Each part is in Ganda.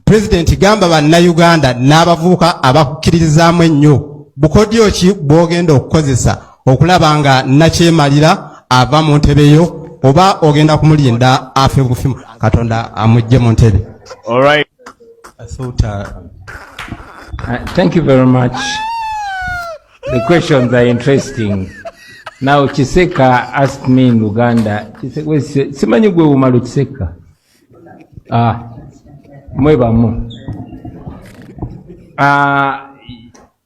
President gamba bannayuganda n'abavubuka abakkiririzaamu ennyo bukodyo ki bw'ogenda okukozesa okulaba nga Nakyemalira ava mu ntebe yo oba ogenda kumulinda afe bufi Katonda amugye mu ntebe? All right. I thought, thank you very much. The questions are interesting. Now Chiseka asked me in Uganda, simanyi gwe umalo Chiseka. Mwebamu.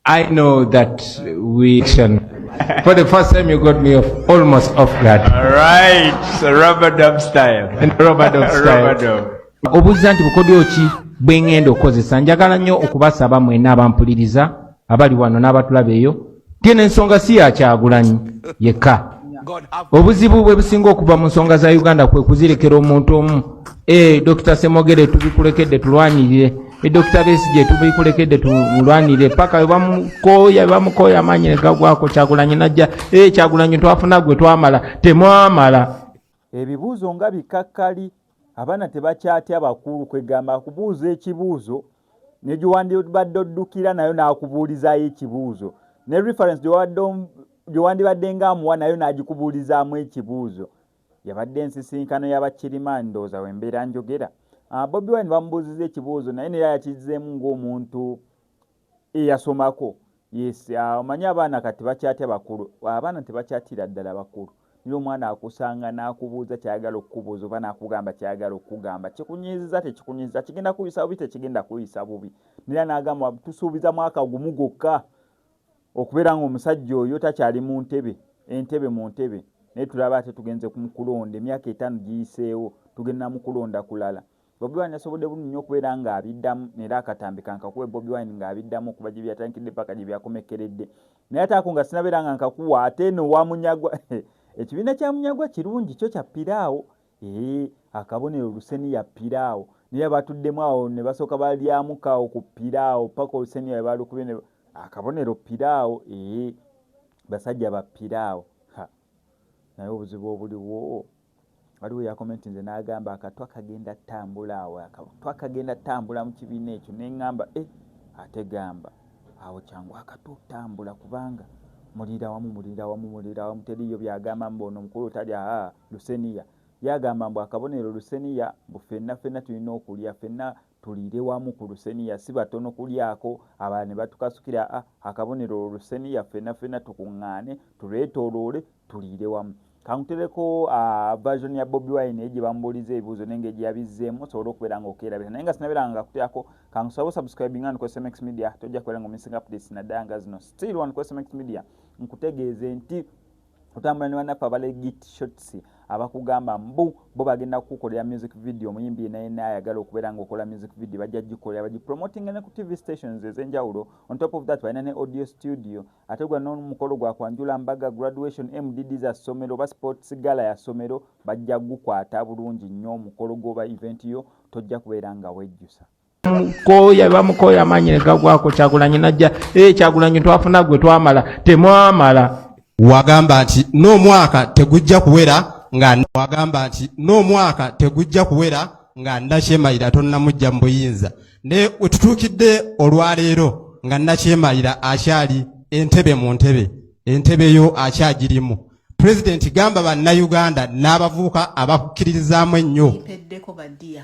I know that for the first time you got me almost off guard. All right. So rubber dub style. And rubber dub style. Rubber dub. Obuuza nti bukodyo ki bwe ngenda okozesa, njagala nnyo okubasaba mwenna abampuliriza abali wano n'abatulaba eyo tiena ensonga si ya Kyagulanyi yekka. Obuzibu bwe businga okuva mu nsonga za Uganda kwe kuzirekera omuntu omu. Dr. Semogere tubikulekedde tulwanirire, Dr. Besigye tubikulekedde tulwanirire paka bamukoya amaanyi ne gagwako Kyagulanyi najja Kyagulanyi twafuna gwe twamala temwamala. Ebibuuzo nga bikakkali abaana tebakyatya bakulu kwegamba kubuuza ekibuuzo ne gyewandibadde oddukira nayo n'akubuulizaayo ekibuuzo ne reference gyewandibadde ng'amuwa nayo n'agikubuulizaamu ekibuuzo. Yabadde ensisinkano y'Abakirimaani ndowooza wembeera njogera. Bobi Wine bamubuuziza ekibuuzo naye neera yakizzeemu ng'omuntu eyasomako. Yes, omanyi abaana kati bakyatya bakulu, abaana tebakyatira ddala bakulu. Niyo omwana akusanga n'akubuuza kyayagala okukubuuza oba n'akugamba kyayagala okukugamba. Kikunyiiziza tekikunyiiziza, kigenda kuyisa bubi tekigenda kuyisa bubi. Neera n'agamba tusuubiza mwaka gumu gwokka okubeera ng'omusajja oyo takyali mu ntebe, entebe mu ntebe. Naye tulaba ate tugenze kumukulonda emyaka 5 giyiseewo tugenda mu kulonda kulala. Bobi Wine yasobodde bulungi nnyo okubeera ng'abiddamu neera akatambi kankakuwe Bobi Wine ng'abiddamu okuba gye byatandikidde paka gye byakomekeredde. Naye ate ako nga sinabeera nga nkakuwa ate eno wa Munyagwa ekibiina kya Munyagwa kirungi kyo kya Piraawo. Akabonero Luseniya Piraawo. Naye batuddemu awo ne basooka balyamukawo ku Piraawo paka Luseniya we balukubye akabonero Piraawo. Basajja ba Piraawo. Naye obuzibu obuliwo waliwo yakomenti nze n'agamba akatwa kagenda ttambula awo akatwa kagenda ttambula mu kibiina ekyo ne ŋŋamba ate gamba awo kyangu akatwa ttambula kubanga mulira wamu teriyo byagamba mbono omukulu tali Luseniya yagamba mbu akabonero Luseniya ffenna tulina okulya ffenna tuliire wamu ku Luseniya si batono kulyako abalala ne batukasukira akabonero Luseniya ffenna tukuŋŋaane tulwetooloole tuliire wamu. Kankutereko version ya Bobi Wine gye bamubuuliza ebibuuzo n'engeri gye yabizzeemu osobola okubeera ng'okeerabira naye nga sinabeera nga kutyako kankusaba subscribing and SMX Media tojja kubeera ng'omissing updates naddala nga zino still one SMX Media nkutegeeze nti otambula ne bannaffe abalegit shots abakugamba mbu bo bagenda kukukolera music video omuyimbi naye ayagala okubeera ng'okola music video bajja gikolera bagipromoting ne ku TV stations ez'enjawulo. On top of that balina ne audio studio ate gwa n'omukolo gwa kwanjula mbaga graduation MDD za ssomero ba sports gala ya ssomero bajja gukwata bulungi nnyo omukolo gw'oba event yo tojja kubeera nga wejjusa. Bamukoya amaanyi ne gagwako Kyagulanyi najja Kyagulanyi twafuna gwe twamala temwamala. Wagamba nti n'omwaka tegujja kuwera nga Nakyemalira tonnamujja mu buyinza. Ne wetutuukidde olwaleero nga Nakyemalira akyali entebe mu entebe yo akyagirimu. President gamba bannayuganda n'abavubuka abakkiririzaamu ennyo. Peddeko baddiya.